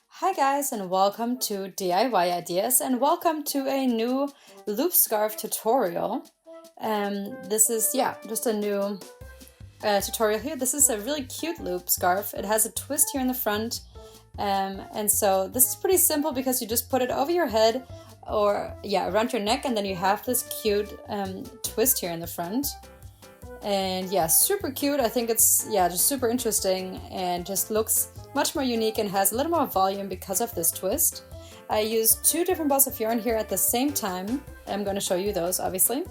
Hi guys, and welcome to DIY Ideas, and welcome to a new loop scarf tutorial. This is just a new tutorial here. This is a really cute loop scarf. It has a twist here in the front, and so this is pretty simple because you just put it over your head or around your neck, and then you have this cute twist here in the front. And yeah, super cute. I think it's just super interesting and just looks much more unique and has a little more volume because of this twist. I used 2 different balls of yarn here at the same time. I'm going to show you those, obviously.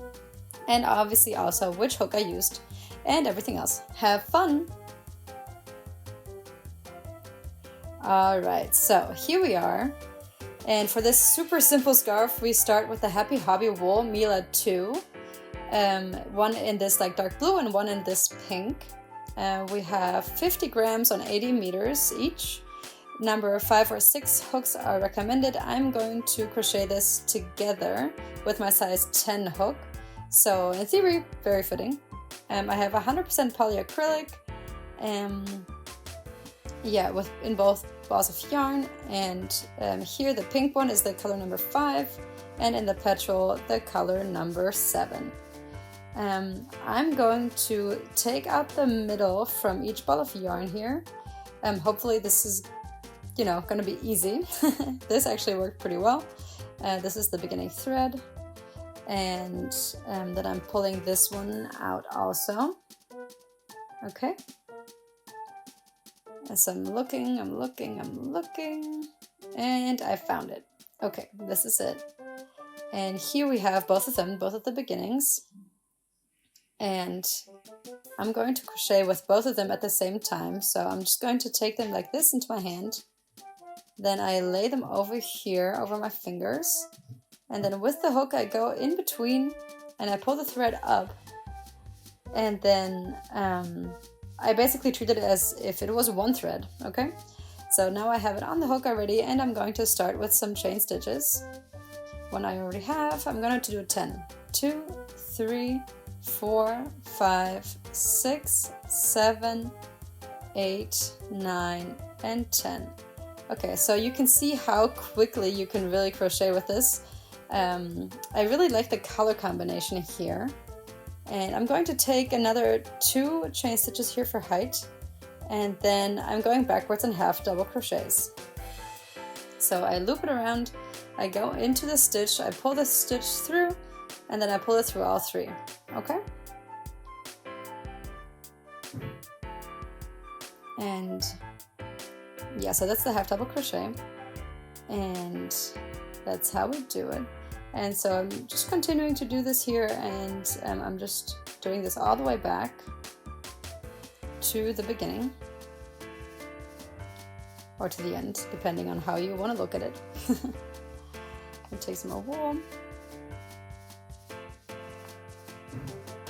And obviously also which hook I used and everything else. Have fun! Alright, so here we are. And for this super simple scarf, we start with the Happy Hobby Wool Mila 2. One in this like dark blue and one in this pink. We have 50 grams on 80 meters each. Number 5 or 6 hooks are recommended. I'm going to crochet this together with my size 10 hook. So in theory, very fitting. I have 100% polyacrylic. In both balls of yarn. And here the pink one is the color number 5. And in the petrol, the color number 7. I'm going to take out the middle from each ball of yarn here. Hopefully this is, going to be easy. This actually worked pretty well. This is the beginning thread. And then I'm pulling this one out also. Okay. And so I'm looking, and I found it. Okay, this is it. And here we have both of them, both at the beginnings. And I'm going to crochet with both of them at the same time. So I'm just going to take them like this into my hand. Then I lay them over here, over my fingers. And then with the hook, I go in between and I pull the thread up. And then I basically treat it as if it was one thread, okay? So now I have it on the hook already, and I'm going to start with some chain stitches. One I already have, I'm going to do 10. 2, 3, 4, 5, 6, 7, 8, 9, and 10. Okay, so you can see how quickly you can really crochet with this. I really like the color combination here. And I'm going to take another 2 chain stitches here for height. And then I'm going backwards and half double crochets. So I loop it around, I go into the stitch, I pull the stitch through, and then I pull it through all 3, okay? And so that's the half double crochet, and that's how we do it. And so I'm just continuing to do this here, and I'm just doing this all the way back to the beginning, or to the end, depending on how you want to look at it. And take some more wool.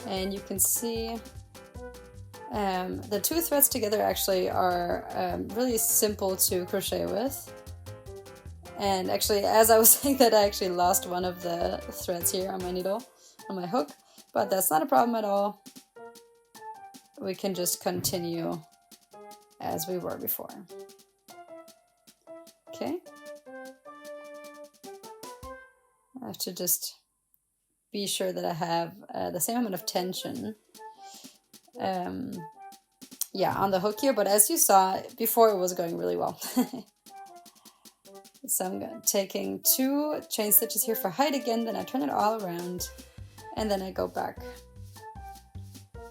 And you can see the 2 threads together actually are really simple to crochet with. And actually, as I was saying that, I actually lost one of the threads here on my needle, on my hook, but that's not a problem at all. We can just continue as we were before. Okay. I have to just be sure that I have the same amount of tension on the hook here, but as you saw before, it was going really well. So I'm taking 2 chain stitches here for height again, then I turn it all around, and then I go back.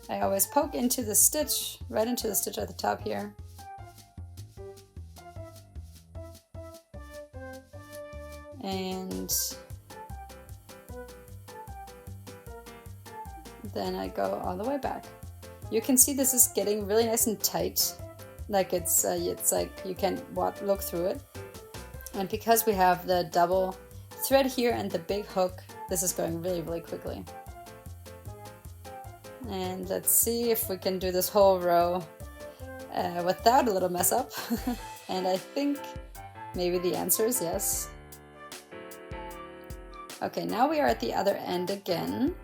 I always poke into the stitch, right into the stitch at the top here. And then I go all the way back. You can see this is getting really nice and tight, like it's like you can't look through it. And because we have the double thread here and the big hook, this is going really, really quickly. And let's see if we can do this whole row without a little mess up. And I think maybe the answer is yes. Okay, now we are at the other end again.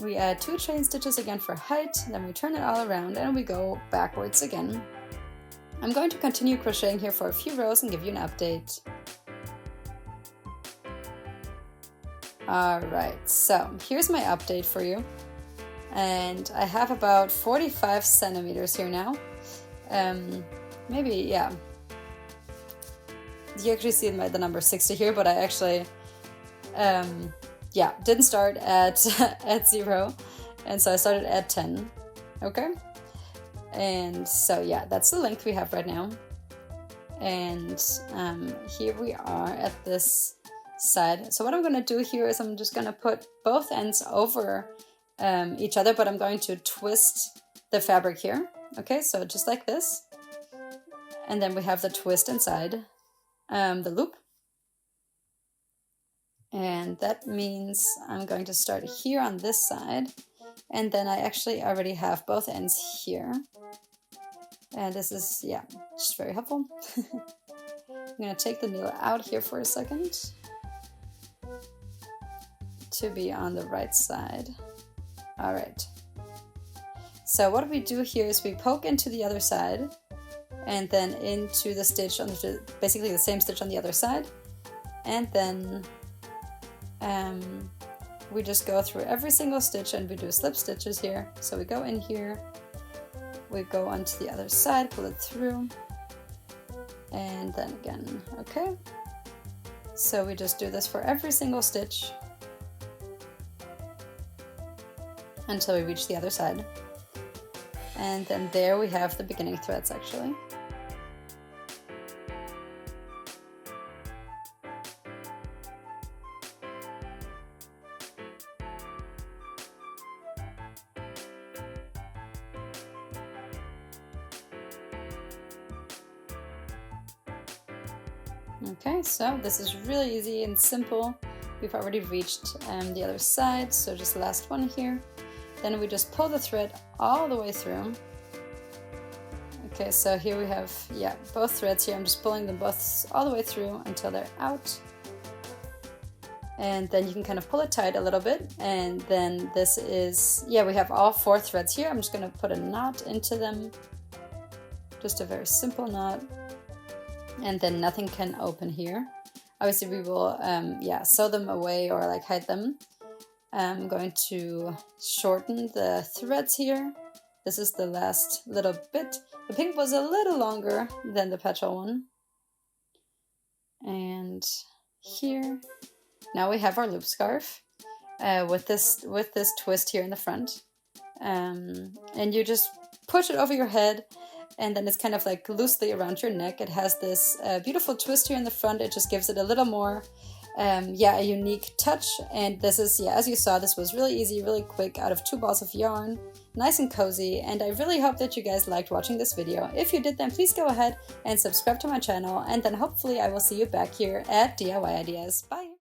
We add 2 chain stitches again for height, then we turn it all around and we go backwards again. I'm going to continue crocheting here for a few rows and give you an update. Alright, so here's my update for you. And I have about 45 centimeters here now. Maybe, yeah. You actually see the number 60 here, but I actually, yeah, didn't start at, at 0. And so I started at 10, okay? And so, yeah, that's the length we have right now. And here we are at this side. So what I'm going to do here is I'm just going to put both ends over each other, but I'm going to twist the fabric here. Okay, so just like this. And then we have the twist inside the loop. And that means I'm going to start here on this side. And then I actually already have both ends here. And this is, yeah, just very helpful. I'm going to take the needle out here for a second to be on the right side. All right. So what we do here is we poke into the other side and then into the stitch, on basically the same stitch on the other side. And then we just go through every single stitch and we do slip stitches here. So we go in here, we go onto the other side, pull it through, and then again, okay? So we just do this for every single stitch until we reach the other side. And then there we have the beginning threads actually. Okay, so this is really easy and simple. We've already reached the other side, so just the last one here. Then we just pull the thread all the way through. Okay, so here we have, yeah, both threads here. I'm just pulling them both all the way through until they're out. And then you can kind of pull it tight a little bit. And then this is, yeah, we have all 4 threads here. I'm just going to put a knot into them. Just a very simple knot. And then nothing can open here. Obviously we will, yeah, sew them away or like hide them. I'm going to shorten the threads here. This is the last little bit. The pink was a little longer than the petal one. And here, now we have our loop scarf with this twist here in the front. And you just push it over your head. And then it's kind of like loosely around your neck. It has this beautiful twist here in the front. It just gives it a little more, yeah, a unique touch. And this is, yeah, as you saw, this was really easy, really quick, out of 2 balls of yarn. Nice and cozy. And I really hope that you guys liked watching this video. If you did, then please go ahead and subscribe to my channel. And then hopefully I will see you back here at DIY Ideas. Bye!